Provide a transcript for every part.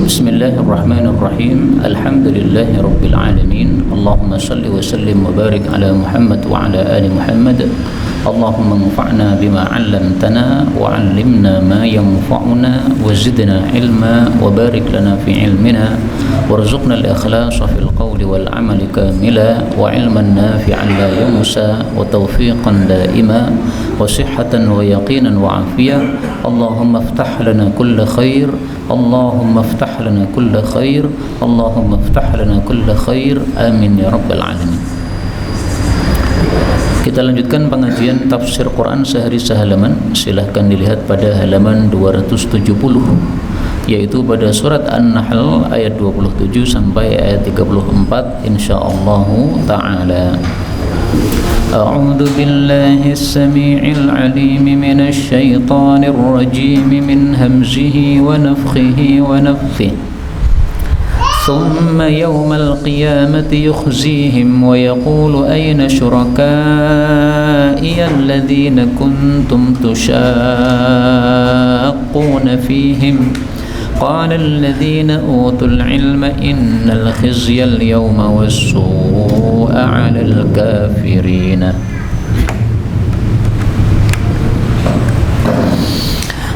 Bismillahirrahmanirrahim. Alhamdulillahi rabbil alamin. Allahumma salli wa sallim wa barik ala Muhammad wa ala ali Muhammad. Allahumma anfa'na bima 'allamtana wa 'allimna ma yanfa'una wa zidna ilma wa barik lana fi ilmina warzuqna al-ikhlasa fil qawli wal 'amali kamila wa 'ilman nafi'an la yansa wa tawfiqan daima wa sihhatan wa yaqinan wa 'afiyah. Allahumma iftah lana kulla khair. Allahumma iftah lana kulla khair. Allahumma iftah lana kulla khair. Amin ya rabbal alamin. Kita lanjutkan pengajian tafsir Quran sehari sehalaman. Silahkan dilihat pada halaman 270, yaitu pada surat An-Nahl ayat 27 sampai ayat 34 insyaallah ta'ala. A'udzu billahi as-sami'il 'alim minasy syaithanir rajim min hamzihi wa nafthihi wa nafthihi. ثم يوم القيامة يخزيهم ويقول أين شركائي الذين كنتم تشاقون فيهم قال الذين أوتوا العلم إن الخزي اليوم والسوء على الكافرين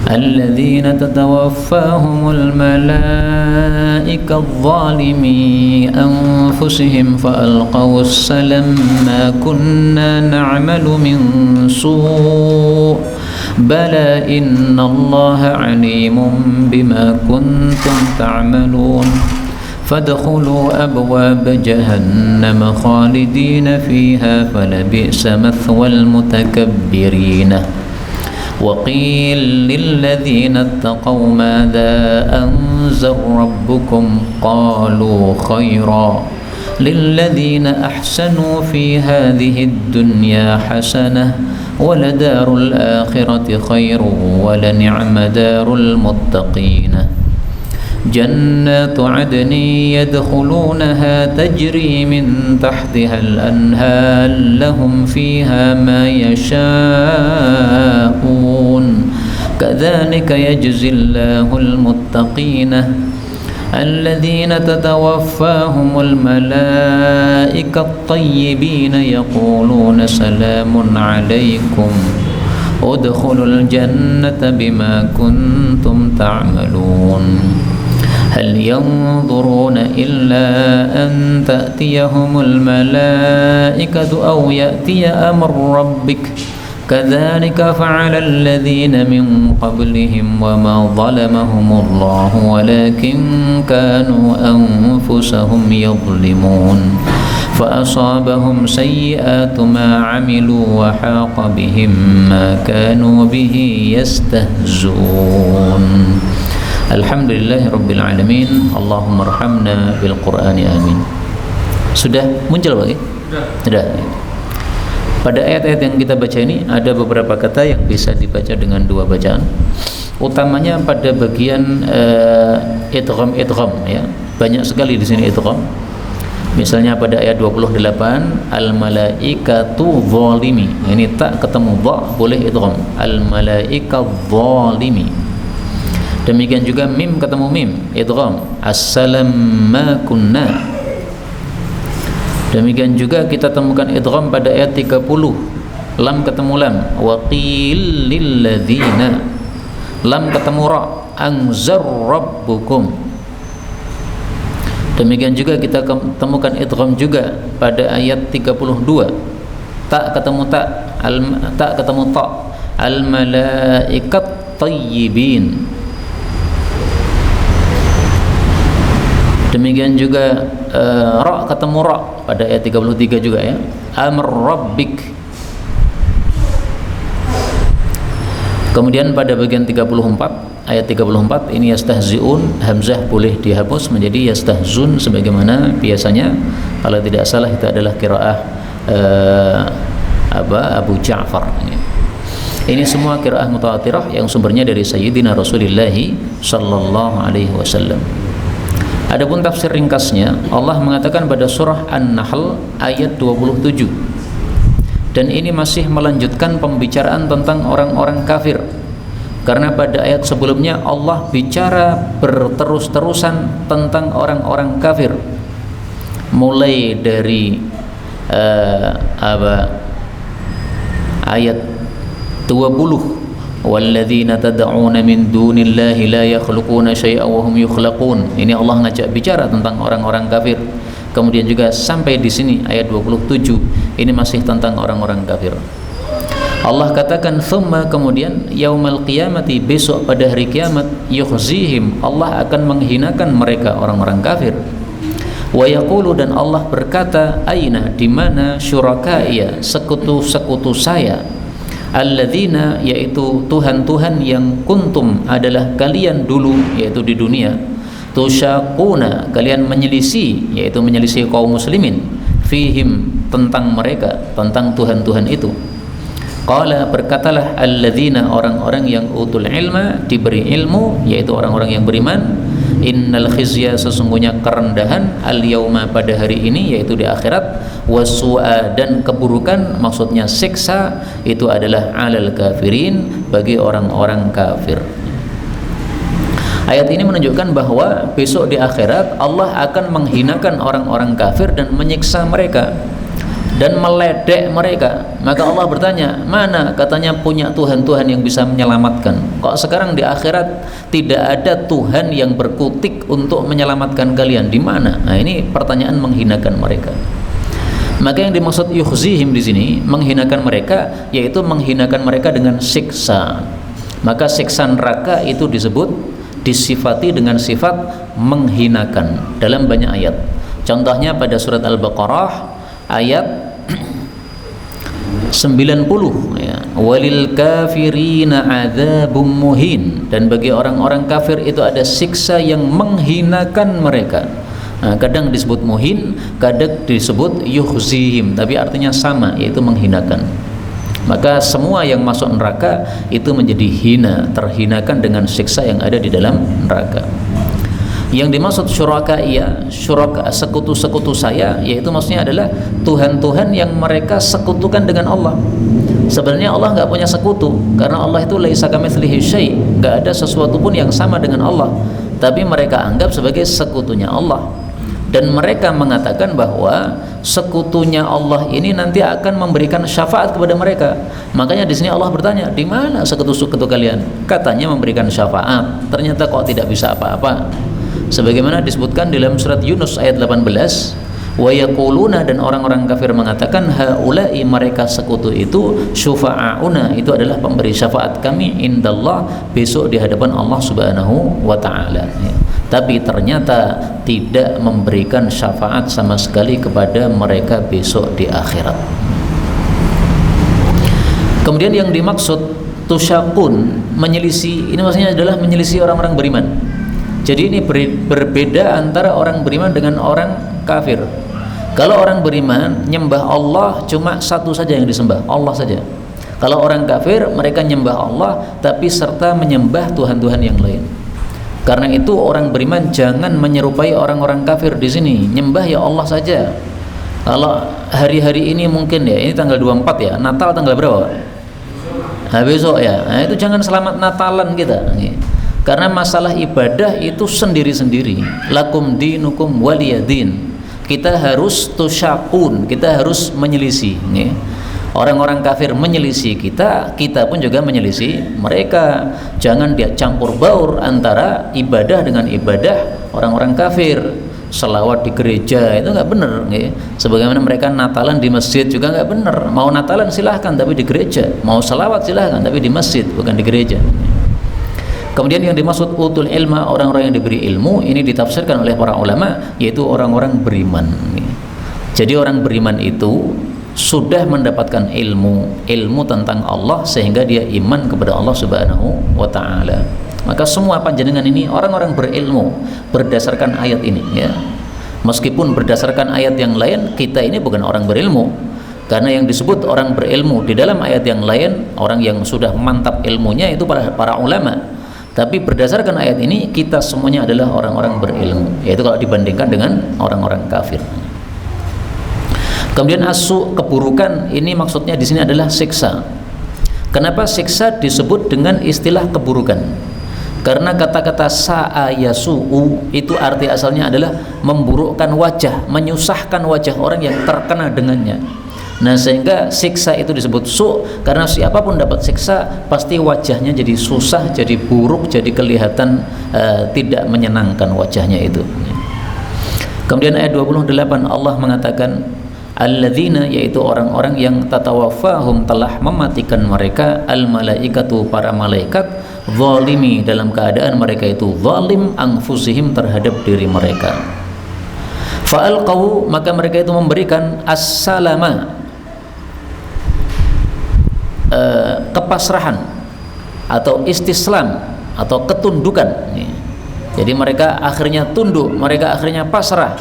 الذين تتوفاهم الملائكة الظالمي أنفسهم فألقوا السلم ما كنا نعمل من سوء بلى إن الله عليم بما كنتم تعملون فادخلوا أبواب جهنم خالدين فيها فلبئس مثوى المتكبرين وقيل للذين اتقوا ماذا أنزل ربكم قالوا خيرا للذين أحسنوا في هذه الدنيا حسنة ولدار الآخرة خير ولنعم دار المتقين جنات عدن يدخلونها تجري من تحتها الأنهار لهم فيها ما يشاءون كذلك يجزي الله المتقين الذين تتوفاهم الملائكة الطيبين يقولون سلام عليكم ادخلوا الجنة بما كنتم تعملون هل ينظرون إلا أن تأتيهم الملائكة أو يأتي أمر ربك كذلك فعل الذين من قبلهم وما ظلمهم الله ولكن كانوا أنفسهم يظلمون فأصابهم سيئات ما عملوا وحاق بهم ما كانوا به يستهزئون. Alhamdulillahirabbil alamin. Allahumma arhamna bil Qur'ani amin. Sudah muncul lagi? Sudah. Pada ayat-ayat yang kita baca ini ada beberapa kata yang bisa dibaca dengan dua bacaan. Utamanya pada bagian idgham ya. Banyak sekali di sini idgham. Misalnya pada ayat 28 al-malaikatu zalimi. Ini tak ketemu dha boleh idgham. Al-malaika zalimi. Demikian juga mim ketemu mim idgham as-salam ma kunna. Demikian juga kita temukan idgham pada ayat 30 lam ketemu lam wa qil lil ladzina lam ketemu ra anzar rabbukum. Demikian juga kita temukan idgham juga pada ayat 32 tak ketemu tak ketemu ta al malaikat tayyibin. Demikian juga ra ketemu ra pada ayat 33 juga ya. Amr rabbik. Kemudian pada bagian 34 ayat 34 ini yastahziun, hamzah boleh dihapus menjadi yastahzun sebagaimana biasanya. Kalau tidak salah itu adalah qiraah Abu Ja'far. Ini semua qiraah mutawatirah yang sumbernya dari Sayyidina Rasulullah sallallahu alaihi wasallam. Adapun tafsir ringkasnya, Allah mengatakan pada surah An-Nahl ayat 27. Dan ini masih melanjutkan pembicaraan tentang orang-orang kafir. Karena pada ayat sebelumnya Allah bicara berterus-terusan tentang orang-orang kafir, mulai dari ayat 20, walladzina tad'una min dunillahi la yakhluquna syai'an wa hum yukhlaqun. Ini Allah ngajak bicara tentang orang-orang kafir. Kemudian juga sampai di sini ayat 27, ini masih tentang orang-orang kafir. Allah katakan thumma, kemudian yaumal qiyamati, besok pada hari kiamat, yukhzihim, Allah akan menghinakan mereka orang-orang kafir. Wa yaqulu, dan Allah berkata, aina, di mana, syurakaiya, sekutu-sekutu saya, alladzina, yaitu Tuhan-Tuhan yang kuntum, adalah kalian dulu, yaitu di dunia, tusyaquna, kalian menyelisih, yaitu menyelisih kaum muslimin, fihim, tentang mereka, tentang Tuhan-Tuhan itu. Qala, berkatalah alladzina, orang-orang yang utul ilma, diberi ilmu, yaitu orang-orang yang beriman, innal khizya, sesungguhnya kerendahan, al yauma, pada hari ini, yaitu di akhirat, wasu'a, dan keburukan, maksudnya siksa, itu adalah alal kafirin, bagi orang-orang kafir. Ayat ini menunjukkan bahwa besok di akhirat Allah akan menghinakan orang-orang kafir dan menyiksa mereka dan meledek mereka. Maka Allah bertanya, mana katanya punya Tuhan-Tuhan yang bisa menyelamatkan? Kok sekarang di akhirat tidak ada Tuhan yang berkutik untuk menyelamatkan kalian? Di mana? Nah, ini pertanyaan menghinakan mereka. Maka yang dimaksud yukhzihim di sini, menghinakan mereka, yaitu menghinakan mereka dengan siksa. Maka siksa neraka itu disifati dengan sifat menghinakan dalam banyak ayat. Contohnya pada surat Al-Baqarah ayat 90, ya, walil kafirina adzabum muhin, dan bagi orang-orang kafir itu ada siksa yang menghinakan mereka. Nah, kadang disebut muhin, kadang disebut yukhzihim, tapi artinya sama, yaitu menghinakan. Maka semua yang masuk neraka itu menjadi hina, terhinakan dengan siksa yang ada di dalam neraka. Yang dimaksud syuraka, sekutu-sekutu saya, yaitu maksudnya adalah Tuhan-Tuhan yang mereka sekutukan dengan Allah. Sebenarnya Allah nggak punya sekutu, karena Allah itu laisa kamitslihi syai', nggak ada sesuatu pun yang sama dengan Allah, tapi mereka anggap sebagai sekutunya Allah. Dan mereka mengatakan bahwa sekutunya Allah ini nanti akan memberikan syafaat kepada mereka. Makanya di sini Allah bertanya, di mana sekutu-sekutu kalian? Katanya memberikan syafaat, ternyata kok tidak bisa apa-apa. Sebagaimana disebutkan dalam surat Yunus ayat 18, wa yaquluna, dan orang-orang kafir mengatakan, haula'i, mereka sekutu itu, syufa'auna, itu adalah pemberi syafaat kami, indallah, besok di hadapan Allah Subhanahu wa ta'ala. Ya. Tapi ternyata tidak memberikan syafaat sama sekali kepada mereka besok di akhirat. Kemudian yang dimaksud tusyaqun, menyelisih, ini maksudnya adalah menyelisih orang-orang beriman. Jadi ini berbeda antara orang beriman dengan orang kafir. Kalau orang beriman nyembah Allah cuma satu saja yang disembah, Allah saja. Kalau orang kafir mereka nyembah Allah tapi serta menyembah Tuhan-Tuhan yang lain. Karena itu orang beriman jangan menyerupai orang-orang kafir di sini, nyembah ya Allah saja. Kalau hari-hari ini mungkin ya, ini tanggal 24 ya, Natal tanggal berapa? Nah, besok ya. Nah, itu jangan selamat Natalan kita. Karena masalah ibadah itu sendiri-sendiri. Lakum dinukum waliyadin. Kita harus tusyaqun, kita harus menyelisih. Orang-orang kafir menyelisih kita, kita pun juga menyelisih mereka. Jangan dia campur baur antara ibadah dengan ibadah orang-orang kafir. Selawat di gereja itu nggak benar. Sebagaimana mereka Natalan di masjid juga nggak benar. Mau Natalan silahkan tapi di gereja, mau selawat silahkan tapi di masjid bukan di gereja. Kemudian yang dimaksud utul ilma, orang-orang yang diberi ilmu, ini ditafsirkan oleh para ulama, yaitu orang-orang beriman. Jadi orang beriman itu sudah mendapatkan ilmu tentang Allah sehingga dia iman kepada Allah Subhanahu wa ta'ala. Maka semua panjenengan ini orang-orang berilmu berdasarkan ayat ini, ya. Meskipun berdasarkan ayat yang lain, kita ini bukan orang berilmu. Karena yang disebut orang berilmu di dalam ayat yang lain, orang yang sudah mantap ilmunya itu para ulama. Tapi berdasarkan ayat ini kita semuanya adalah orang-orang berilmu, yaitu kalau dibandingkan dengan orang-orang kafir. Kemudian asu, keburukan, ini maksudnya di sini adalah siksa. Kenapa siksa disebut dengan istilah keburukan? Karena kata-kata sa'a yasu'u itu arti asalnya adalah memburukkan wajah, menyusahkan wajah orang yang terkena dengannya. Nah, sehingga siksa itu disebut su', karena siapapun dapat siksa pasti wajahnya jadi susah, jadi buruk, jadi kelihatan tidak menyenangkan wajahnya itu. Kemudian ayat 28 Allah mengatakan alladzina, yaitu orang-orang yang tatawaffahum, telah mematikan mereka, al malaikatu, para malaikat, zalimi, dalam keadaan mereka itu zalim, anfusihim, terhadap diri mereka. Fa'alqaw, maka mereka itu memberikan as-salama, kepasrahan atau istislam atau ketundukan. Jadi mereka akhirnya tunduk, mereka akhirnya pasrah.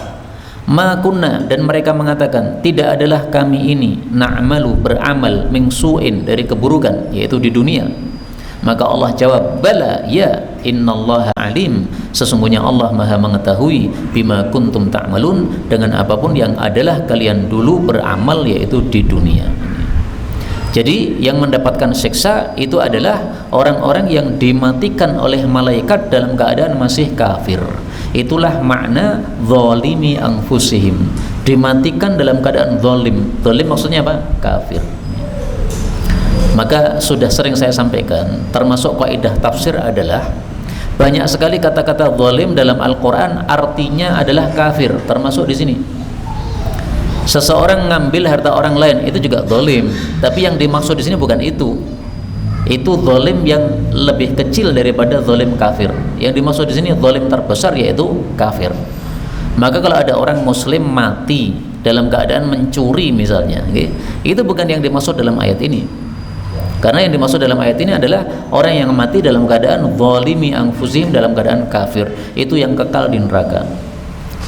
Ma kunna, dan mereka mengatakan tidak adalah kami ini na'malu, beramal, min su'in, dari keburukan, yaitu di dunia. Maka Allah jawab, bala, ya, innallaha alim, sesungguhnya Allah maha mengetahui, bima kuntum ta'malun, dengan apapun yang adalah kalian dulu beramal, yaitu di dunia. Jadi yang mendapatkan siksa itu adalah orang-orang yang dimatikan oleh malaikat dalam keadaan masih kafir. Itulah makna zalimi anfusihim, dimatikan dalam keadaan zalim. Zalim maksudnya apa? Kafir. Maka sudah sering saya sampaikan, termasuk kaidah tafsir adalah banyak sekali kata-kata zalim dalam Al-Qur'an artinya adalah kafir, termasuk di sini. Seseorang ngambil harta orang lain itu juga zalim, tapi yang dimaksud di sini bukan itu. Itu zalim yang lebih kecil daripada zalim kafir. Yang dimaksud di sini zalim terbesar, yaitu kafir. Maka kalau ada orang muslim mati dalam keadaan mencuri misalnya, itu bukan yang dimaksud dalam ayat ini. Karena yang dimaksud dalam ayat ini adalah orang yang mati dalam keadaan zalimi anfusihim, dalam keadaan kafir, itu yang kekal di neraka.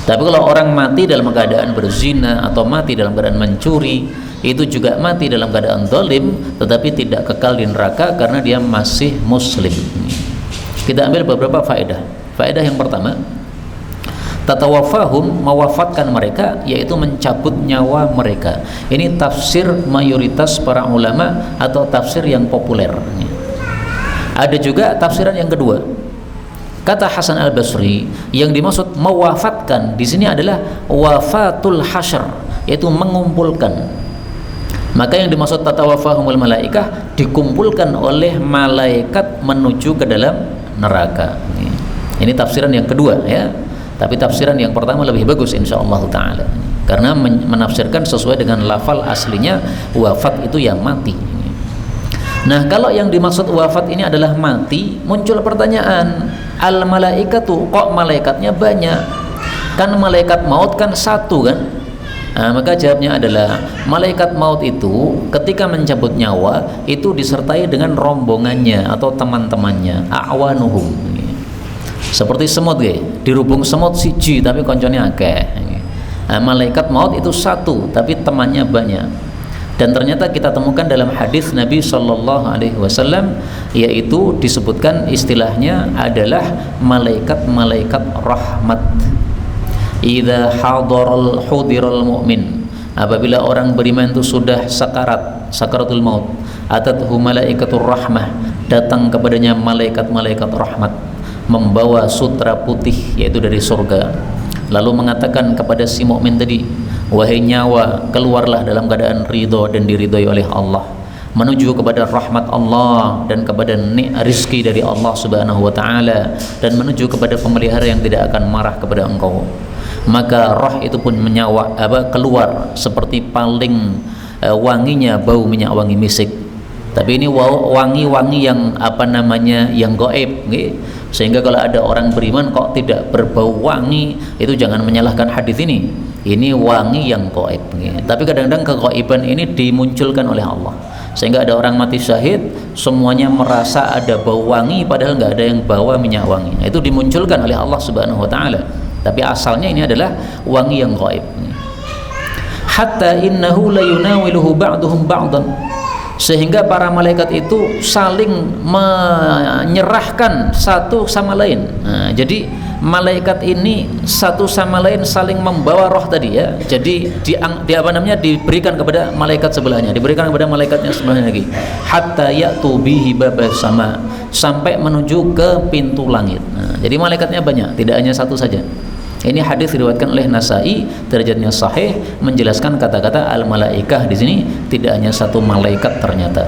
Tapi kalau orang mati dalam keadaan berzina atau mati dalam keadaan mencuri, itu juga mati dalam keadaan zalim, tetapi tidak kekal di neraka karena dia masih muslim. Kita ambil beberapa faedah. Faedah yang pertama, tatawaffahum, mewafatkan mereka, yaitu mencabut nyawa mereka. Ini tafsir mayoritas para ulama atau tafsir yang populer. Ada juga tafsiran yang kedua. Kata Hasan Al-Basri, yang dimaksud mewafatkan di sini adalah wafatul hasyr, yaitu mengumpulkan. Maka yang dimaksud tatawaffahumul malaikah, dikumpulkan oleh malaikat menuju ke dalam neraka. Ini tafsiran yang kedua, ya. Tapi tafsiran yang pertama lebih bagus insyaallah taala. Karena menafsirkan sesuai dengan lafal aslinya, wafat itu yang mati. Nah, kalau yang dimaksud wafat ini adalah mati, muncul pertanyaan, al malaikatu, kok malaikatnya banyak? Kan malaikat maut kan satu kan? Nah, maka jawabnya adalah malaikat maut itu ketika mencabut nyawa itu disertai dengan rombongannya atau teman-temannya, a'wanuhum. Seperti semut, dirubung semut siji tapi koncone akeh. Nah, malaikat maut itu satu tapi temannya banyak. Dan ternyata kita temukan dalam hadis Nabi Shallallahu Alaihi Wasallam, yaitu disebutkan istilahnya adalah malaikat-malaikat rahmat. Idza hudiral mu'min, apabila orang beriman itu sudah sakaratul maut, atathu malaikatur rahmah, datang kepadanya malaikat-malaikat rahmat membawa sutra putih, yaitu dari surga, lalu mengatakan kepada si mukmin tadi, wahai nyawa, keluarlah dalam keadaan ridho dan diridhoi oleh Allah, menuju kepada rahmat Allah dan kepada rizki dari Allah subhanahu wa ta'ala, dan menuju kepada pemelihara yang tidak akan marah kepada engkau. Maka roh itu pun keluar seperti paling wanginya bau minyak wangi misik. Tapi ini wangi-wangi yang yang gaib, sehingga kalau ada orang beriman kok tidak berbau wangi, itu jangan menyalahkan hadis ini. Ini wangi yang gaib. Tapi kadang-kadang kegaiban ini dimunculkan oleh Allah, sehingga ada orang mati syahid semuanya merasa ada bau wangi padahal nggak ada yang bawa minyak wangi. Itu dimunculkan oleh Allah Subhanahu wa taala. Tapi asalnya ini adalah wangi yang gaib. Hatta innahu la yunawiluhu ba'duhum ba'dan, sehingga para malaikat itu saling menyerahkan satu sama lain. Nah, jadi malaikat ini satu sama lain saling membawa roh tadi ya. Jadi diberikan kepada malaikat sebelahnya, diberikan kepada malaikatnya sebelahnya lagi. Hatta ya'tu bihi babas sama, sampai menuju ke pintu langit. Nah, jadi malaikatnya banyak, tidak hanya satu saja. Ini hadis diriwayatkan oleh Nasai, derajatnya sahih, menjelaskan kata-kata al-malaikah di sini tidak hanya satu malaikat ternyata.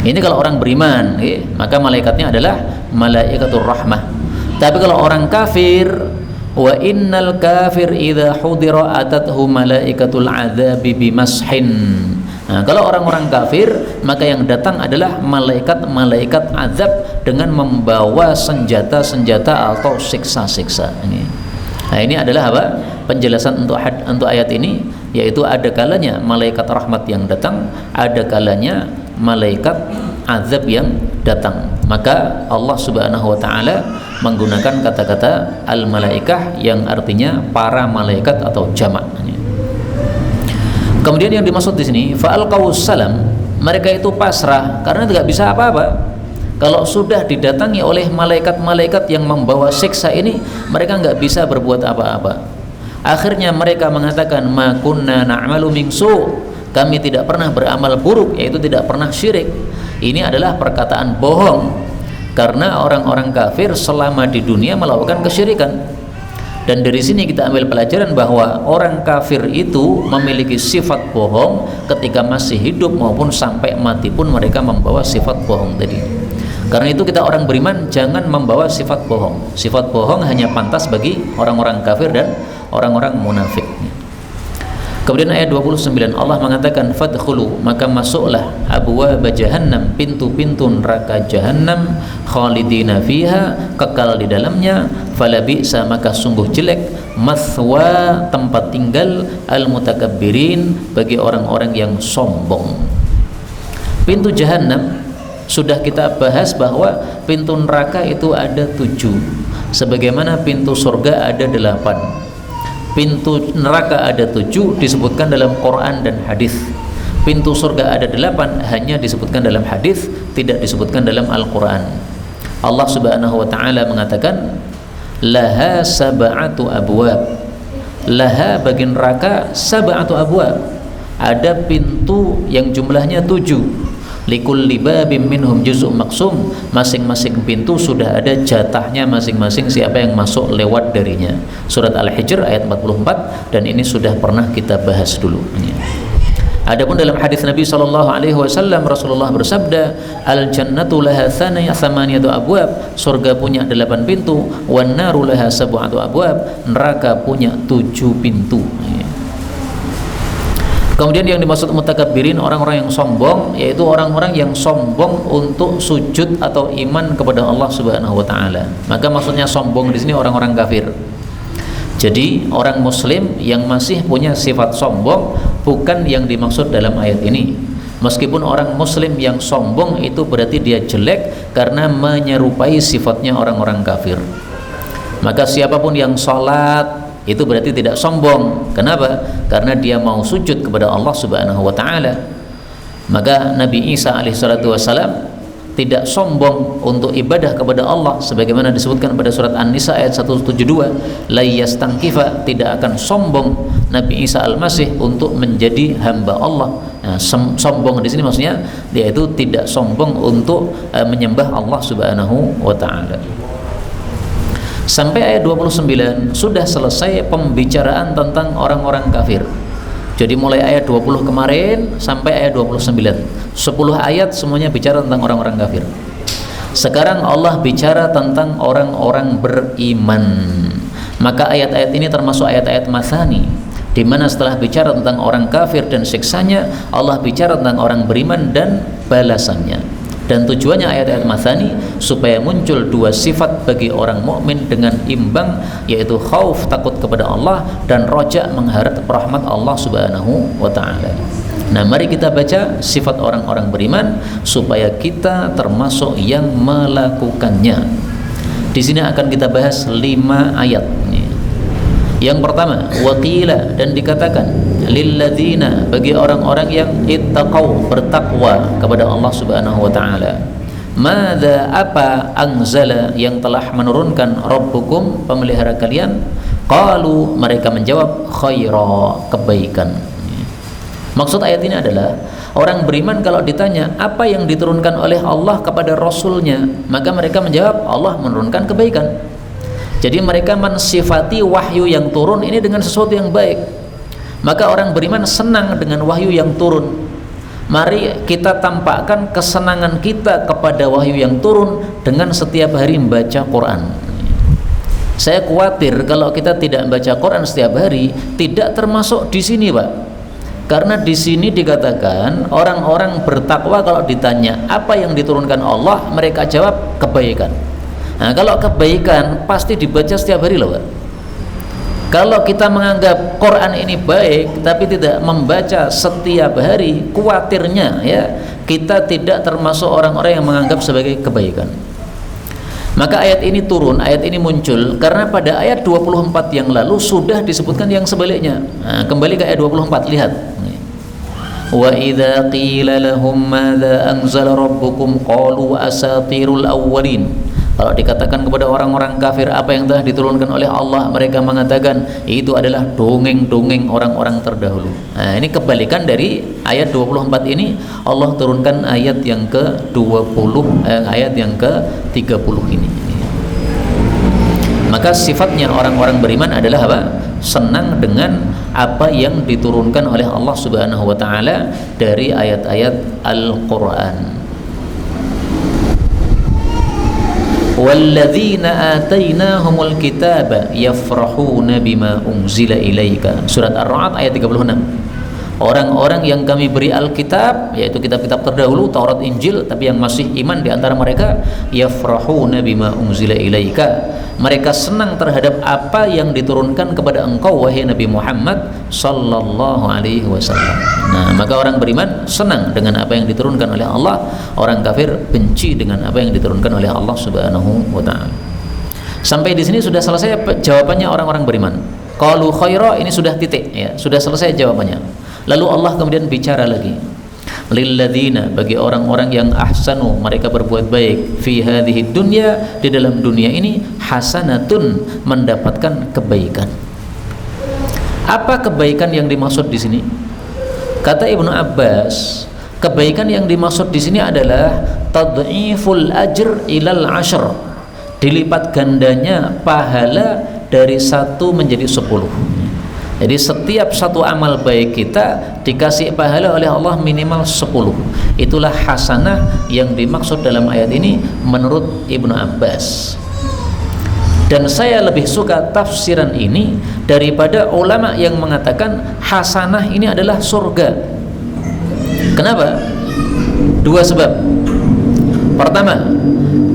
Ini kalau orang beriman, maka malaikatnya adalah malaikatur rahmah. Tapi kalau orang kafir, wa innal kafir idza hudira atathu malaikatul adzabi bimashin. Nah, kalau orang-orang kafir, maka yang datang adalah malaikat-malaikat azab dengan membawa senjata-senjata atau siksa-siksa. Nah, ini adalah apa? Penjelasan untuk ayat ini, yaitu ada kalanya malaikat rahmat yang datang, ada kalanya malaikat azab yang datang. Maka Allah Subhanahu wa taala menggunakan kata-kata al-malaikah yang artinya para malaikat atau jamak. Kemudian yang dimaksud di sini fa'alqaus salam, mereka itu pasrah karena tidak bisa apa-apa. Kalau sudah didatangi oleh malaikat-malaikat yang membawa siksa ini, mereka nggak bisa berbuat apa-apa. Akhirnya mereka mengatakan ma kunna na'malu min su', kami tidak pernah beramal buruk, yaitu tidak pernah syirik. Ini adalah perkataan bohong, karena orang-orang kafir selama di dunia melakukan kesyirikan. Dan dari sini kita ambil pelajaran bahwa orang kafir itu memiliki sifat bohong ketika masih hidup maupun sampai mati pun mereka membawa sifat bohong tadi. Karena itu kita orang beriman jangan membawa sifat bohong. Sifat bohong hanya pantas bagi orang-orang kafir dan orang-orang munafik. Kemudian ayat 29 Allah mengatakan fadkhulu, maka masuklah abwaab jahannam, pintu-pintu neraka jahannam, khalidina fiha, kekal di dalamnya, falabisa, maka sungguh jelek, mathwa, tempat tinggal, al-mutakabbirin, bagi orang-orang yang sombong. Pintu jahannam sudah kita bahas bahwa pintu neraka itu ada 7, sebagaimana pintu surga ada 8. Pintu neraka ada 7 disebutkan dalam Quran dan hadis. Pintu surga ada 8 hanya disebutkan dalam hadis, tidak disebutkan dalam Al-Quran. Allah Subhanahu wa taala mengatakan laha sab'atu abwab. Laha bagi neraka sab'atu abwab. Ada pintu yang jumlahnya 7. Likulli babim minhum juz'un maqsum, masing-masing pintu sudah ada jatahnya masing-masing siapa yang masuk lewat darinya. Surat Al-Hijr ayat 44, dan ini sudah pernah kita bahas dulu. Adapun dalam hadis Nabi SAW, Rasulullah bersabda, al-jannatu laha thamaniyatu abwab, surga punya 8 pintu, wan naru laha sab'atu abwab, neraka punya 7 pintu. Kemudian yang dimaksud mutakabbirin, orang-orang yang sombong, yaitu orang-orang yang sombong untuk sujud atau iman kepada Allah Subhanahu wa taala. Maka maksudnya sombong di sini orang-orang kafir. Jadi orang muslim yang masih punya sifat sombong bukan yang dimaksud dalam ayat ini. Meskipun orang muslim yang sombong itu berarti dia jelek karena menyerupai sifatnya orang-orang kafir. Maka siapapun yang sholat itu berarti tidak sombong. Kenapa? Karena dia mau sujud kepada Allah Subhanahu wa taala. Maka Nabi Isa alaihissalatu wassalam tidak sombong untuk ibadah kepada Allah sebagaimana disebutkan pada surat An-Nisa ayat 172, la yastankifa, tidak akan sombong Nabi Isa al-Masih untuk menjadi hamba Allah. Nah, sombong di sini maksudnya dia itu tidak sombong untuk menyembah Allah Subhanahu wa taala. Sampai ayat 29 sudah selesai pembicaraan tentang orang-orang kafir. Jadi mulai ayat 20 kemarin sampai ayat 29, 10 ayat semuanya bicara tentang orang-orang kafir. Sekarang Allah bicara tentang orang-orang beriman. Maka ayat-ayat ini termasuk ayat-ayat matsani, di mana setelah bicara tentang orang kafir dan siksanya, Allah bicara tentang orang beriman dan balasannya. Dan tujuannya ayat-ayat matsani supaya muncul 2 sifat bagi orang mukmin dengan imbang, yaitu khauf, takut kepada Allah, dan roja, mengharap rahmat Allah Subhanahu wa taala. Nah, mari kita baca sifat orang-orang beriman supaya kita termasuk yang melakukannya. Di sini akan kita bahas 5 ayat. Yang pertama, waqila, dan dikatakan lilladzina, bagi orang-orang yang ittaqau, bertakwa kepada Allah Subhanahu wa taala. Madza apa anzala yang telah menurunkan rabbukum pemelihara kalian? Qalu mereka menjawab khaira kebaikan. Maksud ayat ini adalah orang beriman kalau ditanya apa yang diturunkan oleh Allah kepada Rasulnya, maka mereka menjawab Allah menurunkan kebaikan. Jadi mereka mensifati wahyu yang turun ini dengan sesuatu yang baik. Maka orang beriman senang dengan wahyu yang turun. Mari kita tampakkan kesenangan kita kepada wahyu yang turun dengan setiap hari membaca Quran. Saya khawatir kalau kita tidak membaca Quran setiap hari, tidak termasuk di sini, Pak. Karena di sini dikatakan orang-orang bertakwa kalau ditanya apa yang diturunkan Allah, mereka jawab kebaikan. Nah, kalau kebaikan pasti dibaca setiap hari loh, Pak. Kalau kita menganggap Quran ini baik tapi tidak membaca setiap hari, khawatirnya ya kita tidak termasuk orang-orang yang menganggap sebagai kebaikan. Maka ayat ini turun, ayat ini muncul karena pada ayat 24 yang lalu sudah disebutkan yang sebaliknya. Nah, kembali ke ayat 24, lihat. Wa idza qila lahum madza anzala rabbukum qalu asatirul awwalin. Kalau dikatakan kepada orang-orang kafir apa yang telah diturunkan oleh Allah, mereka mengatakan itu adalah dongeng-dongeng orang-orang terdahulu. Nah, ini kebalikan dari ayat 24 ini. Allah turunkan ayat yang ke-20, ayat yang ke-30 ini. Maka sifatnya orang-orang beriman adalah apa? Senang dengan apa yang diturunkan oleh Allah Subhanahu wa taala dari ayat-ayat Al-Qur'an. Walladzina atainahumul kitaba yafrahuna bima unzila ilaika. Surat Ar-Ra'd ayat 36. Orang-orang yang kami beri Alkitab, yaitu kitab-kitab terdahulu Taurat, Injil, tapi yang masih iman di antara mereka, yafrahuna bima unzila ilaika. Mereka senang terhadap apa yang diturunkan kepada engkau wahai Nabi Muhammad sallallahu alaihi wasallam. Nah, maka orang beriman senang dengan apa yang diturunkan oleh Allah, orang kafir benci dengan apa yang diturunkan oleh Allah Subhanahu wa taala. Sampai di sini sudah selesai jawabannya orang-orang beriman. Qalu khaira, ini sudah titik ya, sudah selesai jawabannya. Lalu Allah kemudian bicara lagi. Lilladzina, bagi orang-orang yang ahsanu, mereka berbuat baik, fi hadhihi dunya, di dalam dunia ini, hasanatun, mendapatkan kebaikan. Apa kebaikan yang dimaksud di sini? Kata Ibnu Abbas, kebaikan yang dimaksud di sini adalah tad'iful ajr ilal ashr, dilipat gandanya pahala dari 1 menjadi 10. Jadi setiap satu amal baik kita dikasih pahala oleh Allah minimal 10. Itulah hasanah yang dimaksud dalam ayat ini menurut Ibnu Abbas. Dan saya lebih suka tafsiran ini daripada ulama yang mengatakan hasanah ini adalah surga. Kenapa? 2 sebab. Pertama,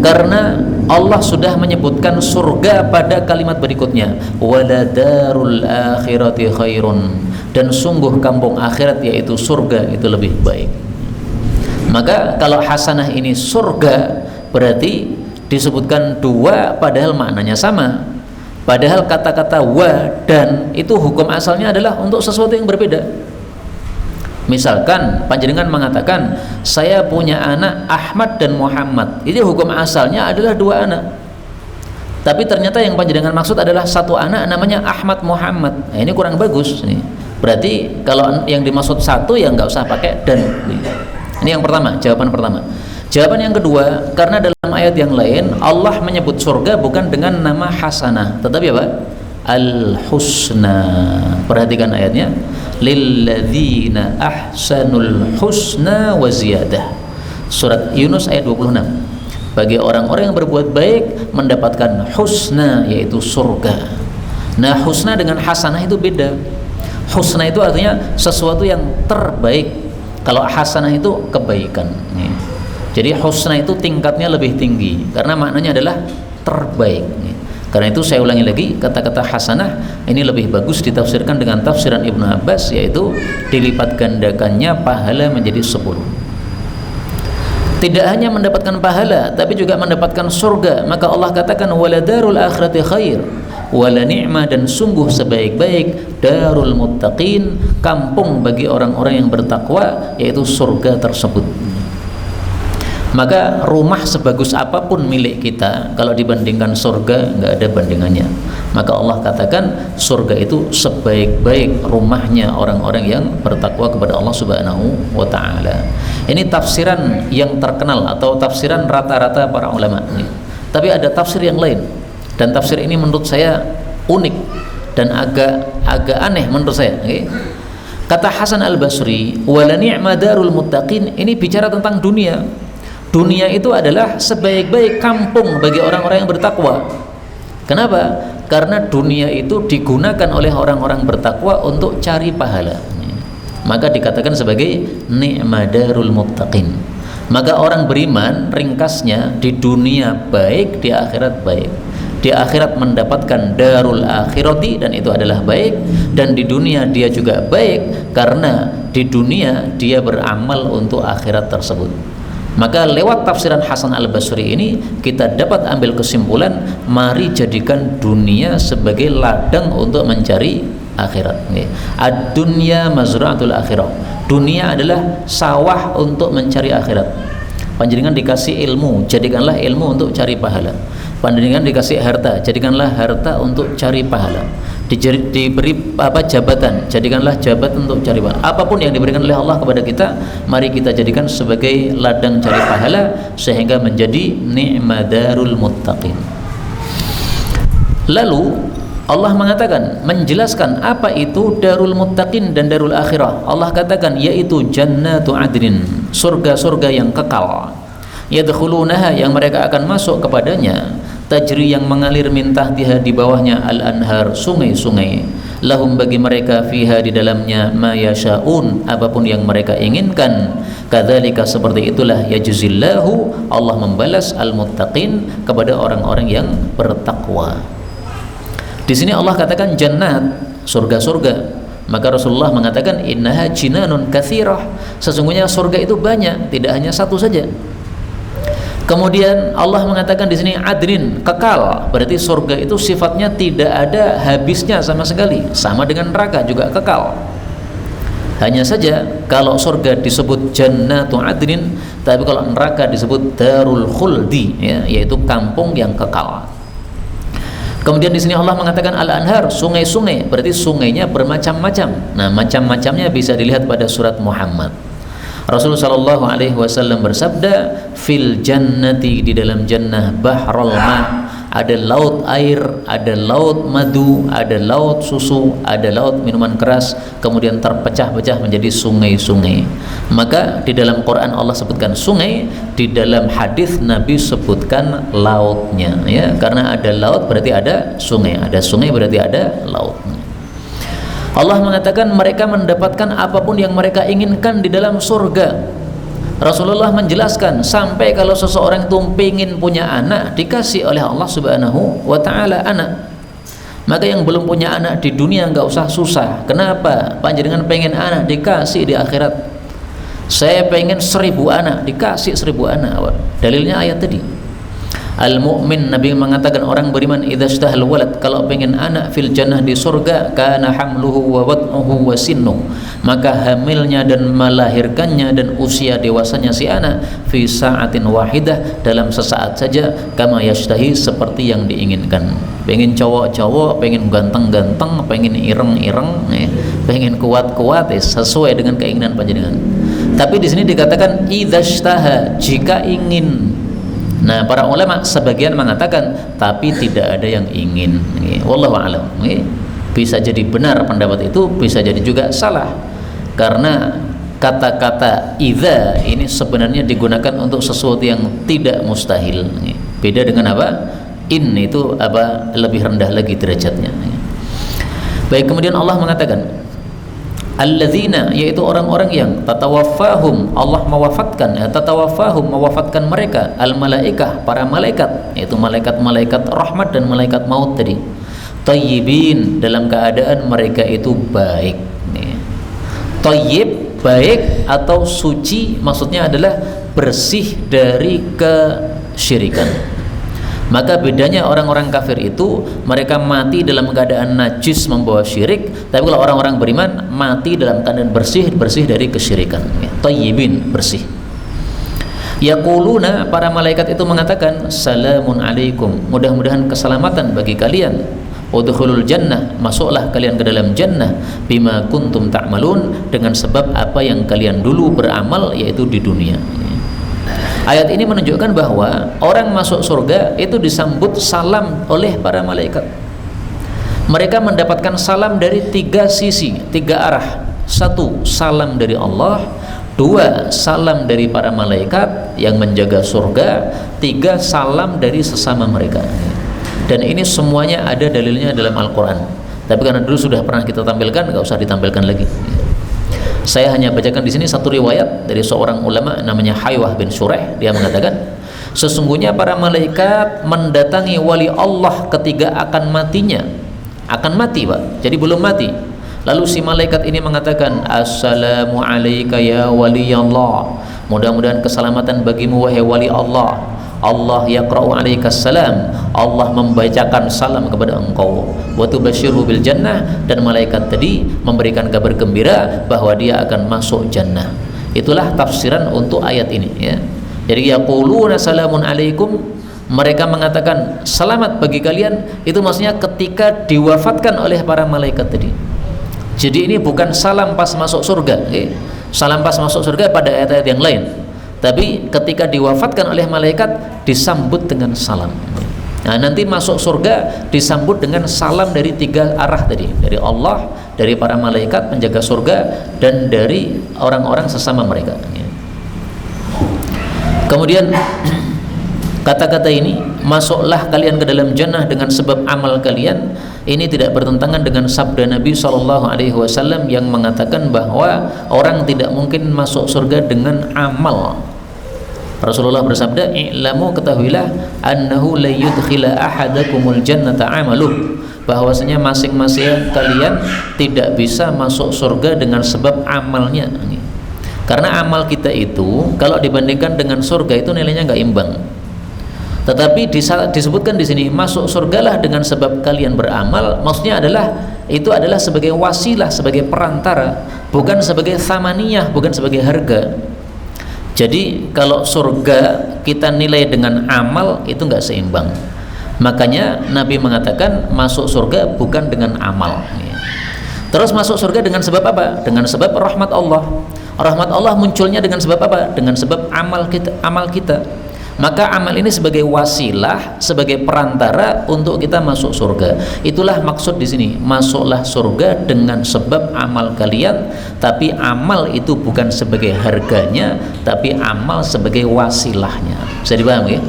karena Allah sudah menyebutkan surga pada kalimat berikutnya, waladarul akhirati khairun, dan sungguh kampung akhirat yaitu surga itu lebih baik. Maka kalau hasanah ini surga, berarti disebutkan 2 padahal maknanya sama. Padahal kata-kata wa dan itu hukum asalnya adalah untuk sesuatu yang berbeda. Misalkan panjenengan mengatakan saya punya anak Ahmad dan Muhammad, itu hukum asalnya adalah 2 anak. Tapi ternyata yang panjenengan maksud adalah 1 anak namanya Ahmad Muhammad. Nah, ini kurang bagus nih. Berarti kalau yang dimaksud 1 ya nggak usah pakai dan. Ini yang pertama, jawaban pertama. Jawaban yang kedua, karena dalam ayat yang lain Allah menyebut surga bukan dengan nama hasanah, tetapi apa? Al-husna. Perhatikan ayatnya, lilladzina ahsanul husna wa ziyadah. Surat Yunus ayat 26. Bagi orang-orang yang berbuat baik mendapatkan husna, yaitu surga. Nah, husna dengan hasanah itu beda. Husna itu artinya sesuatu yang terbaik. Kalau hasanah itu kebaikan. Jadi husna itu tingkatnya lebih tinggi karena maknanya adalah terbaik. Karena itu saya ulangi lagi, kata-kata hasanah ini lebih bagus ditafsirkan dengan tafsiran Ibnu Abbas, yaitu dilipat gandakannya pahala menjadi 10. Tidak hanya mendapatkan pahala tapi juga mendapatkan surga. Maka Allah katakan waladarul akhirati khair, wala ni'mah, dan sungguh sebaik-baik darul muttaqin, kampung bagi orang-orang yang bertakwa, yaitu surga tersebut. Maka rumah sebagus apapun milik kita, kalau dibandingkan surga nggak ada bandingannya. Maka Allah katakan surga itu sebaik-baik rumahnya orang-orang yang bertakwa kepada Allah Subhanahu wa ta'ala. Ini tafsiran yang terkenal atau tafsiran rata-rata para ulama ini. Tapi ada tafsir yang lain, dan tafsir ini menurut saya unik dan agak aneh menurut saya. Kata Hasan Al-Basri, wala ni'ma darul muttaqin, ini bicara tentang dunia. Dunia itu adalah sebaik-baik kampung bagi orang-orang yang bertakwa. Kenapa? Karena dunia itu digunakan oleh orang-orang bertakwa untuk cari pahala. Maka dikatakan sebagai ni'ma darul muttaqin. Maka orang beriman ringkasnya di dunia baik, di akhirat baik. Di akhirat mendapatkan darul akhirati, dan itu adalah baik, dan di dunia dia juga baik karena di dunia dia beramal untuk akhirat tersebut. Maka lewat tafsiran Hasan Al-Basri ini kita dapat ambil kesimpulan, mari jadikan dunia sebagai ladang untuk mencari akhirat. Ad-dunya mazra'atul akhirah. Dunia adalah sawah untuk mencari akhirat. Panjenengan dikasih ilmu, jadikanlah ilmu untuk cari pahala. Panjenengan dikasih harta, jadikanlah harta untuk cari pahala. Diberi jabatan, jadikanlah jabatan untuk cari pahala. Apapun yang diberikan oleh Allah kepada kita, mari kita jadikan sebagai ladang cari pahala sehingga menjadi ni'madarul muttaqin. Lalu Allah mengatakan, menjelaskan apa itu darul muttaqin dan darul akhirah. Allah katakan yaitu jannatu adnin, surga-surga yang kekal. Yadkhulunaha, yang mereka akan masuk kepadanya, tajri, yang mengalir min tahtiha, di bawahnya al-anhar, sungai-sungai, lahum, bagi mereka, fiha, di dalamnya, ma yashaun, apapun yang mereka inginkan. Kadzalika, seperti itulah, yajzillahu, Allah membalas al-muttaqin, kepada orang-orang yang bertakwa. Di sini Allah katakan jannat, surga-surga. Maka Rasulullah mengatakan innaha jinanun katsirah, sesungguhnya surga itu banyak, tidak hanya satu saja. Kemudian Allah mengatakan di sini adnin, kekal, berarti surga itu sifatnya tidak ada habisnya sama sekali, sama dengan neraka juga kekal. Hanya saja kalau surga disebut jannatu adnin, tapi kalau neraka disebut darul khuldi, ya, yaitu kampung yang kekal. Kemudian di sini Allah mengatakan al-anhar, sungai-sungai, berarti sungainya bermacam-macam. Nah, macam-macamnya bisa dilihat pada surat Muhammad. Rasulullah sallallahu alaihi wasallam bersabda, fil jannati, di dalam jannah, bahrul ma, ada laut air, ada laut madu, ada laut susu, ada laut minuman keras, kemudian terpecah-pecah menjadi sungai-sungai. Maka di dalam Quran Allah sebutkan sungai, di dalam hadis Nabi sebutkan lautnya, ya, karena ada laut berarti ada sungai berarti ada lautnya. Allah mengatakan mereka mendapatkan apapun yang mereka inginkan di dalam surga. Rasulullah menjelaskan sampai kalau seseorang itu ingin punya anak, dikasih oleh Allah Subhanahu wa ta'ala anak. Maka yang belum punya anak di dunia nggak usah susah. Kenapa? Panjenengan pengen anak, dikasih di akhirat. Saya pengen 1000 anak, dikasih 1000 anak. Dalilnya ayat tadi. Al-mu'min, Nabi mengatakan orang beriman idza ishtahal walad, kalau pengen anak fil jannah, di surga, kana hamluhu wa wad'uhu wa sinnuh, maka hamilnya dan melahirkannya dan usia dewasanya si anak fi sa'atin wahidah, dalam sesaat saja, kama yashtahi, seperti yang diinginkan. Pengen cowok-cowok, pengen ganteng-ganteng, pengen ireng-ireng, pengen kuat-kuat, sesuai dengan keinginan panjenengan. Tapi di sini dikatakan idza ishtaha, jika ingin. Nah, para ulama sebagian mengatakan tapi tidak ada yang ingin. Wallahu a'lam. Bisa jadi benar pendapat itu, bisa jadi juga salah. Karena kata-kata idza ini sebenarnya digunakan untuk sesuatu yang tidak mustahil. Beda dengan apa? In itu apa? Lebih rendah lagi derajatnya. Baik, kemudian Allah mengatakan alladzina, yaitu orang-orang yang tatawaffahum, Allah mewafatkan, tatawaffahum, mewafatkan mereka, al-malaikah, para malaikat, yaitu malaikat-malaikat rahmat dan malaikat maut tadi, tayyibin, dalam keadaan mereka itu baik. Tayyib, baik atau suci, maksudnya adalah bersih dari kesyirikan. Maka bedanya orang-orang kafir itu, mereka mati dalam keadaan najis membawa syirik, tapi kalau orang-orang beriman mati dalam keadaan bersih dari kesyirikan. Tayyibin, bersih. Yaquluna, para malaikat itu mengatakan, salamun alaikum, mudah-mudahan keselamatan bagi kalian. Udkhulul jannah, masuklah kalian ke dalam jannah, bima kuntum ta'malun, dengan sebab apa yang kalian dulu beramal, yaitu di dunia. Ayat ini menunjukkan bahwa orang masuk surga itu disambut salam oleh para malaikat. Mereka mendapatkan salam dari 3 sisi, 3 arah. 1, salam dari Allah. 2, salam dari para malaikat yang menjaga surga. 3, salam dari sesama mereka. Dan ini semuanya ada dalilnya dalam Al-Quran. Tapi karena dulu sudah pernah kita tampilkan, nggak usah ditampilkan lagi. Saya hanya bacakan di sini satu riwayat dari seorang ulama namanya Haywah bin Shuraih. Dia mengatakan, sesungguhnya para malaikat mendatangi wali Allah ketika akan matinya. Akan mati, Pak. Jadi belum mati. Lalu si malaikat ini mengatakan, assalamu alayka ya wali Allah, mudah-mudahan keselamatan bagimu wahai wali Allah. Allah yaqra'u alaika salam, Allah membacakan salam kepada engkau. Wa tubashshirhu bil jannah, dan malaikat tadi memberikan kabar gembira bahwa dia akan masuk jannah. Itulah tafsiran untuk ayat ini, ya. Jadi yaquluna salamun alaikum, mereka mengatakan selamat bagi kalian, itu maksudnya ketika diwafatkan oleh para malaikat tadi. Jadi ini bukan salam pas masuk surga, salam pas masuk surga pada ayat-ayat yang lain, tapi ketika diwafatkan oleh malaikat disambut dengan salam. Nah, nanti masuk surga disambut dengan salam dari 3 arah tadi, dari Allah, dari para malaikat penjaga surga, dan dari orang-orang sesama mereka. Kemudian kata-kata ini, masuklah kalian ke dalam jannah dengan sebab amal kalian, ini tidak bertentangan dengan sabda Nabi SAW yang mengatakan bahwa orang tidak mungkin masuk surga dengan amal. Rasulullah bersabda, i'lamu, ketahuilah, annahu la yudkhila ahadakumul jannata amaluh, bahwasanya masing-masing kalian tidak bisa masuk surga dengan sebab amalnya. Karena amal kita itu kalau dibandingkan dengan surga itu nilainya nggak imbang. Tetapi disebutkan di sini, masuk surgalah dengan sebab kalian beramal, maksudnya adalah itu adalah sebagai wasilah, sebagai perantara, bukan sebagai thamaniyah, bukan sebagai harga. Jadi kalau surga kita nilai dengan amal itu nggak seimbang. Makanya Nabi mengatakan masuk surga bukan dengan amal. Terus masuk surga dengan sebab apa? Dengan sebab rahmat Allah. Rahmat Allah munculnya dengan sebab apa? Dengan sebab amal kita. Maka amal ini sebagai wasilah, sebagai perantara untuk kita masuk surga. Itulah maksud di sini, masuklah surga dengan sebab amal kalian, tapi amal itu bukan sebagai harganya, tapi amal sebagai wasilahnya. Bisa dipahami ya?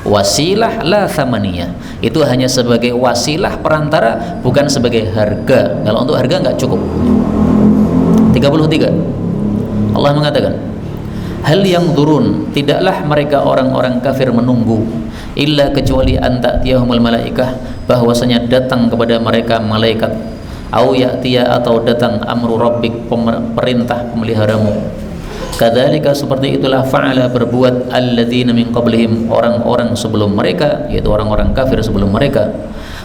Wasilah la thamaniyah, itu hanya sebagai wasilah perantara, bukan sebagai harga. Kalau untuk harga nggak cukup. 33 Allah mengatakan, hal yang turun, tidaklah mereka orang-orang kafir menunggu, illa kecuali an ta'tiyahumul malaikah, bahwasanya datang kepada mereka malaikat, au ya'tiya, atau datang amru rabbik, perintah pemeliharamu. Kadzalika, seperti itulah fa'ala, berbuat alladzina min qablihim, orang-orang sebelum mereka, yaitu orang-orang kafir sebelum mereka.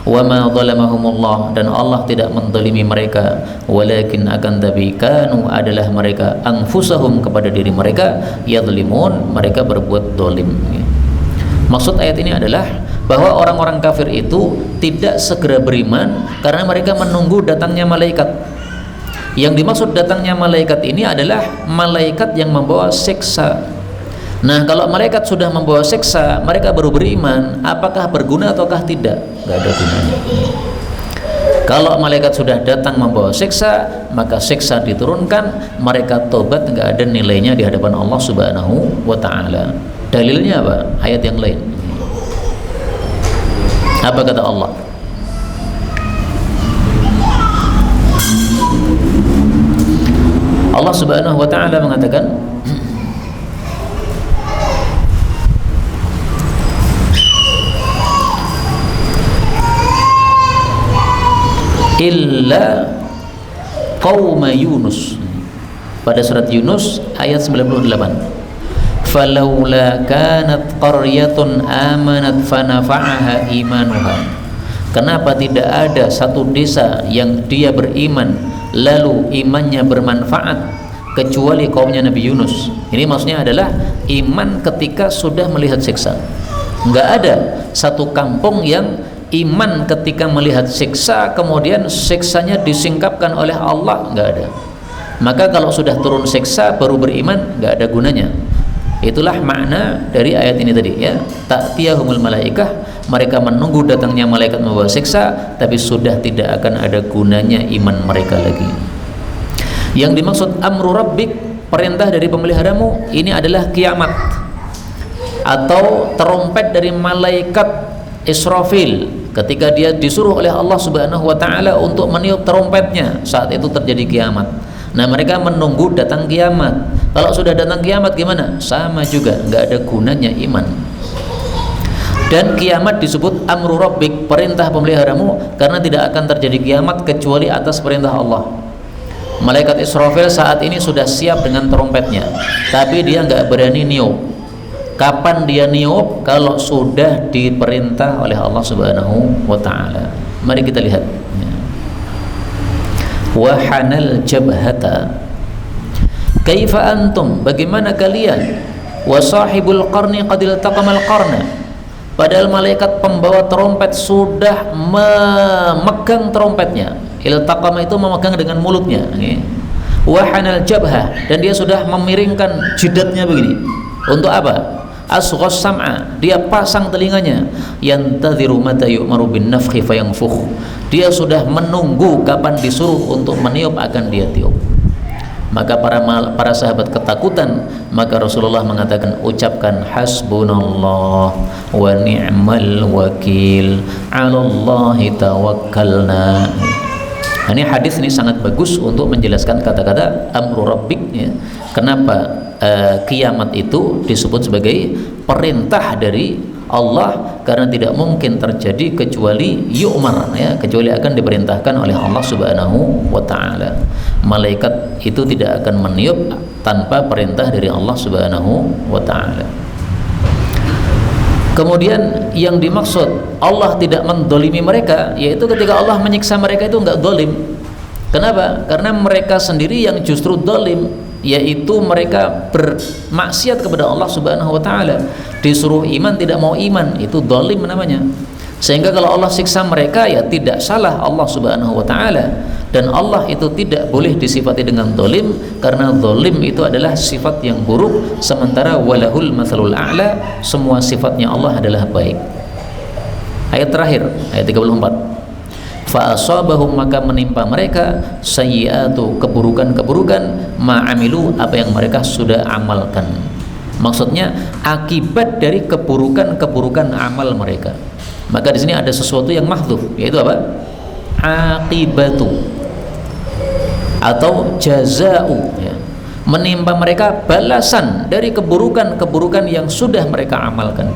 Wa ma zalamahumullah, dan Allah tidak menzalimi mereka, walakin akan tapi kanu, adalah mereka, anfusahum, kepada diri mereka, yadzlimun, mereka berbuat zalim. Maksud ayat ini adalah bahwa orang-orang kafir itu tidak segera beriman karena mereka menunggu datangnya malaikat. Yang dimaksud datangnya malaikat ini adalah malaikat yang membawa siksa. Nah, kalau malaikat sudah membawa siksa, mereka baru beriman. Apakah berguna ataukah tidak? Gak ada gunanya. Kalau malaikat sudah datang membawa siksa, maka siksa diturunkan, mereka tobat, gak ada nilainya di hadapan Allah Subhanahu wa ta'ala. Dalilnya apa? Ayat yang lain. Apa kata Allah? Allah Subhanahu wa ta'ala mengatakan, illa qauma Yunus, pada surat Yunus ayat 98, falaula kanat qaryatun amanat fanafa'aha imanuha, kenapa tidak ada satu desa yang dia beriman lalu imannya bermanfaat, kecuali kaumnya Nabi Yunus. Ini maksudnya adalah iman ketika sudah melihat siksa. Nggak ada satu kampung yang iman ketika melihat siksa kemudian siksanya disingkapkan oleh Allah, nggak ada. Maka kalau sudah turun siksa baru beriman, nggak ada gunanya. Itulah makna dari ayat ini tadi ya. Ta'tiyahumul malaikah, mereka menunggu datangnya malaikat membawa siksa, tapi sudah tidak akan ada gunanya iman mereka lagi. Yang dimaksud amru rabbik, perintah dari pemeliharamu, ini adalah kiamat atau terompet dari malaikat Israfil ketika dia disuruh oleh Allah Subhanahu wa taala untuk meniup terompetnya, saat itu terjadi kiamat. Nah, mereka menunggu datang kiamat. Kalau sudah datang kiamat gimana? Sama juga, nggak ada gunanya iman. Dan kiamat disebut amru rabbik, perintah pemeliharamu, karena tidak akan terjadi kiamat kecuali atas perintah Allah. Malaikat Israfil saat ini sudah siap dengan terompetnya, tapi dia nggak berani niup. Kapan dia niup? Kalau sudah diperintah oleh Allah Subhanahu wa taala. Mari kita lihat. Wa hanal jabhata, kaifa antum, bagaimana kalian? Wa sahibul qarni qad iltaqamal qarna, padahal malaikat pembawa terompet sudah memegang terompetnya. Iltaqama itu memegang dengan mulutnya. Wa hanal jabha, dan dia sudah memiringkan jidatnya begini. Untuk apa? Asghas sam'a, dia pasang telinganya. Yantadhiru mata yu'maru bin nafkhi fayanfukh, dia sudah menunggu kapan disuruh untuk meniup akan dia tiup. Maka para sahabat ketakutan, maka Rasulullah mengatakan, ucapkan hasbunallah wa ni'mal wakil, 'alallahi tawakkalna. Ini hadis ini sangat bagus untuk menjelaskan kata-kata amru rabbik ya. Kenapa kiamat itu disebut sebagai perintah dari Allah? Karena tidak mungkin terjadi kecuali yu'mar ya, kecuali akan diperintahkan oleh Allah Subhanahu wa taala. Malaikat itu tidak akan meniup tanpa perintah dari Allah Subhanahu wa taala. Kemudian yang dimaksud Allah tidak mendolimi mereka, yaitu ketika Allah menyiksa mereka itu enggak dolim. Kenapa? Karena mereka sendiri yang justru dolim, yaitu mereka bermaksiat kepada Allah Subhanahu wa taala. Disuruh iman tidak mau iman, itu dolim namanya. Sehingga kalau Allah siksa mereka ya tidak salah Allah Subhanahu wa taala. Dan Allah itu tidak boleh disifati dengan dolim, karena dolim itu adalah sifat yang buruk, sementara walahul matsalul a'la, semua sifatnya Allah adalah baik. Ayat terakhir, ayat 34. Fa asabahum, maka menimpa mereka sayyi'atu, keburukan-keburukan, ma'amilu, apa yang mereka sudah amalkan. Maksudnya akibat dari keburukan-keburukan amal mereka. Maka di sini ada sesuatu yang mahdzuf, yaitu apa? Aqibatu atau jaza'u ya. Menimpa mereka balasan dari keburukan-keburukan yang sudah mereka amalkan.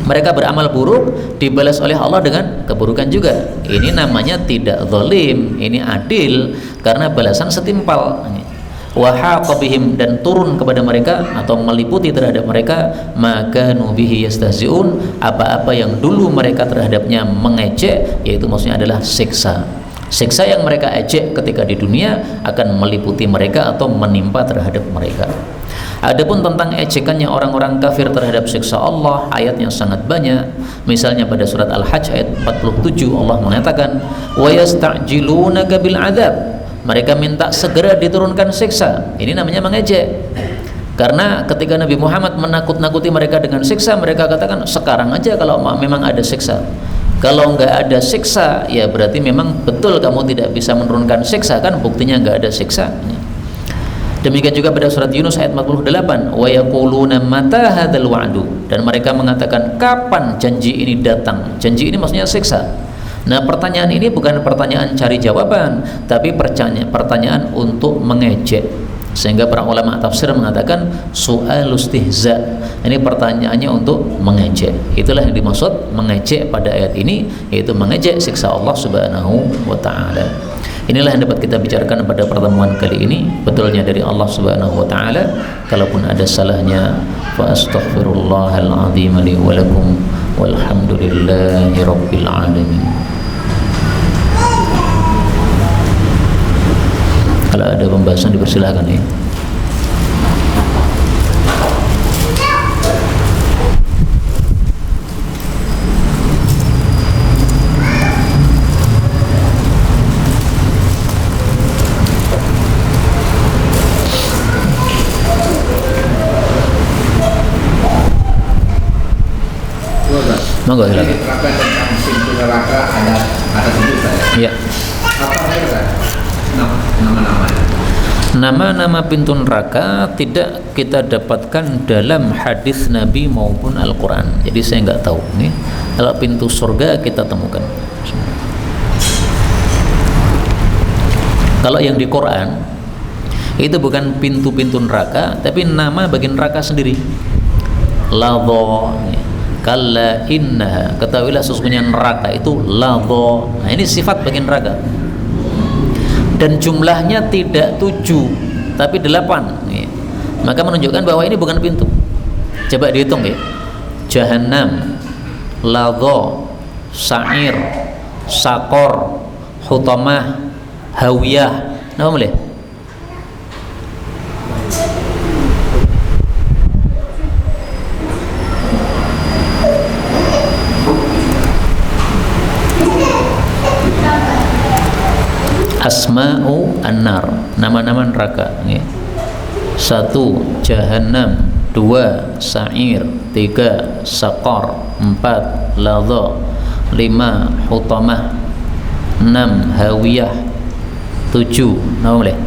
Mereka beramal buruk, dibalas oleh Allah dengan keburukan juga. Ini namanya tidak zalim, ini adil, karena balasan setimpal. Wa haqa bihim, dan turun kepada mereka atau meliputi terhadap mereka maka nubihi yastahzi'un, apa-apa yang dulu mereka terhadapnya mengejek, yaitu maksudnya adalah siksa. Siksa yang mereka ejek ketika di dunia akan meliputi mereka atau menimpa terhadap mereka. Adapun tentang ejekannya orang-orang kafir terhadap siksa Allah, ayatnya sangat banyak. Misalnya pada surat Al-Hajj ayat 47 Allah mengatakan, wa yasta'jilunaka bil adzab, mereka minta segera diturunkan siksa. Ini namanya mengejek. Karena ketika Nabi Muhammad menakut-nakuti mereka dengan siksa, mereka katakan sekarang aja kalau memang ada siksa. Kalau nggak ada siksa, ya berarti memang betul kamu tidak bisa menurunkan siksa, kan buktinya nggak ada siksa. Demikian juga pada surat Yunus ayat 48, wa yaquluna mata hadzal wa'du, dan mereka mengatakan kapan janji ini datang. Janji ini maksudnya siksa. Nah, pertanyaan ini bukan pertanyaan cari jawaban, tapi pertanyaan untuk mengejek. Sehingga para ulama tafsir mengatakan su'al istihza. Ini pertanyaannya untuk mengejek. Itulah yang dimaksud mengejek pada ayat ini, yaitu mengejek siksa Allah Subhanahu wa taala. Inilah yang dapat kita bicarakan pada pertemuan kali ini. Betulnya dari Allah Subhanahu wa taala. Kalaupun ada salahnya, fa astaghfirullahal azim li wa lakum walhamdulillahi rabbil alamin. Kalau ada pembahasan dipersilahkan ya. Monggo silakan. Diterapkan tentang pintu neraka ada 7 saya. Ya. Apa saya nama-namanya? Nama-nama pintu neraka tidak kita dapatkan dalam hadis Nabi maupun Al-Quran. Jadi saya nggak tahu nih. Kalau pintu surga kita temukan. Kalau yang di Quran itu bukan pintu-pintu neraka, tapi nama bagi neraka sendiri. Ladha, kalla innaha, ketahuilah sesungguhnya neraka itu ladha. Nah, ini sifat bagi neraka. Dan jumlahnya tidak 7 tapi 8 nih. Maka menunjukkan bahwa ini bukan pintu. Coba dihitung ya. Jahannam, ladha, sa'ir, sakor, hutamah, hawiyah. Nama boleh? Asma'u an-nar, nama-nama neraka. 1 jahannam, 2 sa'ir, 3 saqar, 4 ladha, 5 hutamah, 6 hawiyah, 7 nama boleh?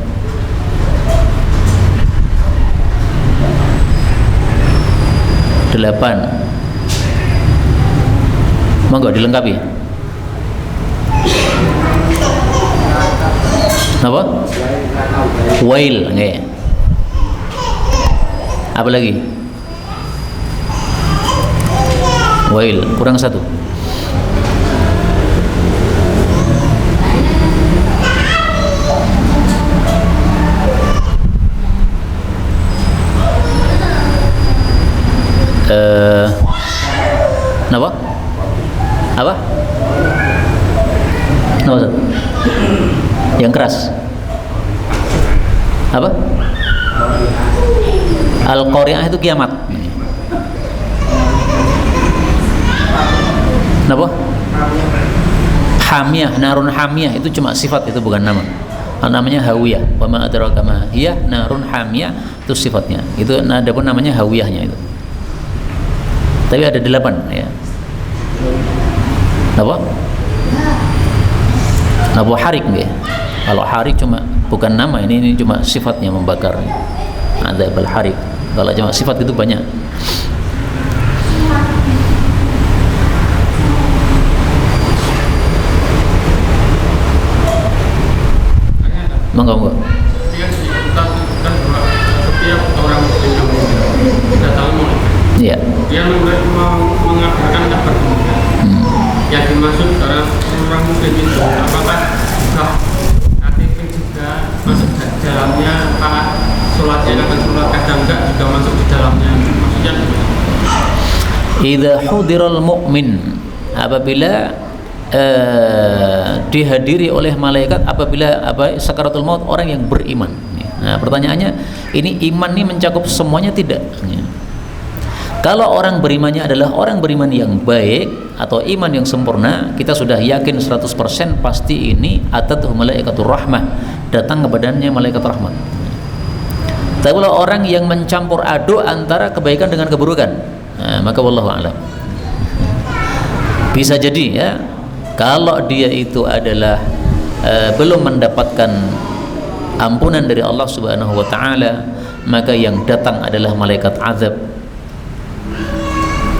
Delapan. Monggo dilengkapi. Apa? Wail, nggih. Apa lagi? Wail, kurang 1. Apa? Apa? Apa? Yang keras. Apa? Al-Qari'ah itu kiamat. Apa? Hamiyah, narun hamiyah itu cuma sifat, itu bukan nama. Namanya hawiyah. Wa ma adraka ma hiya narun hamiyah, itu sifatnya. Itu ada pun namanya hawiyahnya itu. Tapi ada 8 ya. Apa? Nabu harik nggih. Kalau harik cuma bukan nama, ini cuma sifatnya membakar. Adzabul harik. Kalau cuma sifat itu banyak. Monggo. Setiap orang yang datang Iya. dia mengabarkan kabar gembira. Yang dimaksud orang muslim itu apakah KTP juga masuk di dalamnya, apakah sholatnya akan sholat kadang enggak juga masuk di dalamnya, maksudnya idza hudiral mu'min, apabila dihadiri oleh malaikat apabila sakaratul maut orang yang beriman. Nah, pertanyaannya, ini iman ini mencakup semuanya tidak? Kalau orang berimannya adalah orang beriman yang baik atau iman yang sempurna, kita sudah yakin 100% pasti ini atatuhu malaikatur rahmah, datang kepadanya malaikat rahmat. Tapi kalau orang yang mencampur aduk antara kebaikan dengan keburukan, nah, maka wallahu a'lam. Bisa jadi ya, kalau dia itu adalah belum mendapatkan ampunan dari Allah Subhanahu wa taala, maka yang datang adalah malaikat azab.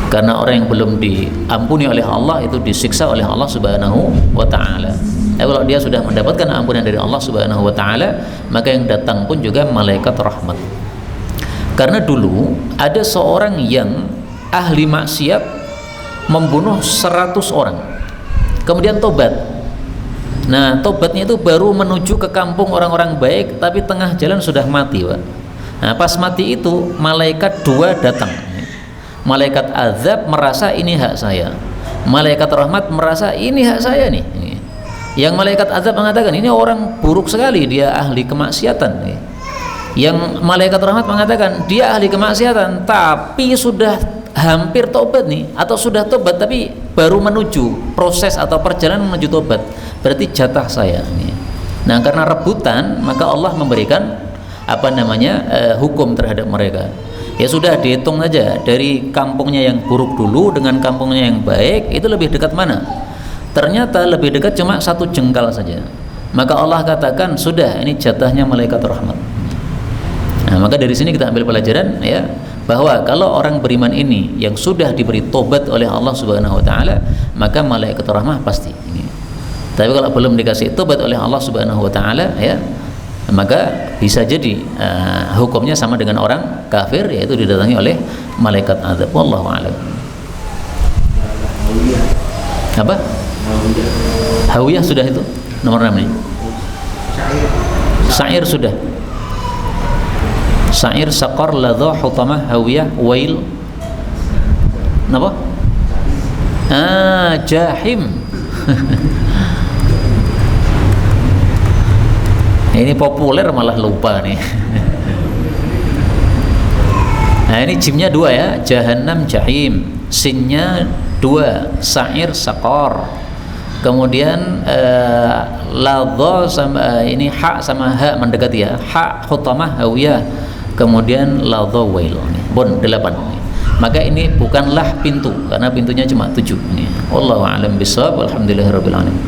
Karena orang yang belum diampuni oleh Allah itu disiksa oleh Allah Subhanahu wa taala. Kalau dia sudah mendapatkan ampunan dari Allah Subhanahu wa taala, maka yang datang pun juga malaikat rahmat. Karena dulu ada seorang yang ahli maksiat membunuh 100 orang. Kemudian tobat. Nah, tobatnya itu baru menuju ke kampung orang-orang baik, tapi tengah jalan sudah mati, Pak. Nah, pas mati itu malaikat 2 datang. Malaikat azab merasa ini hak saya, malaikat rahmat merasa ini hak saya nih. Yang malaikat azab mengatakan ini orang buruk sekali, dia ahli kemaksiatan nih. Yang malaikat rahmat mengatakan dia ahli kemaksiatan tapi sudah hampir tobat nih, atau sudah tobat tapi baru menuju proses atau perjalanan menuju tobat, berarti jatah saya nih. Nah, karena rebutan maka Allah memberikan hukum terhadap mereka. Ya sudah dihitung aja dari kampungnya yang buruk dulu dengan kampungnya yang baik, itu lebih dekat mana? Ternyata lebih dekat cuma 1 jengkal saja. Maka Allah katakan sudah, ini jatahnya malaikat rahmat. Nah, maka dari sini kita ambil pelajaran ya, bahwa kalau orang beriman ini yang sudah diberi tobat oleh Allah Subhanahu wa taala, maka malaikat rahmah pasti ini. Tapi kalau belum dikasih tobat oleh Allah Subhanahu wa taala ya, maka bisa jadi hukumnya sama dengan orang kafir, yaitu didatangi oleh malaikat azab. Wallahu a'lam. Apa? Hawiyah sudah itu nomor 6 nih. Sa'ir sudah. Sa'ir, saqar, ladha, hutamah, hawiyah, wail. Apa? Jahim. Ini populer malah lupa nih. Nah, ini jimnya 2 ya, jahannam, jahim. Sinnya 2, sa'ir, saqar. Kemudian ladha sama ini ha sama ha mendekati ya. Ha, hutamah, hawiyah. Kemudian ladha, wail. Bon 8. Maka ini bukanlah pintu, karena pintunya cuma 7 ini. Wallahu a'lam bishawab. Alhamdulillahirabbil alamin.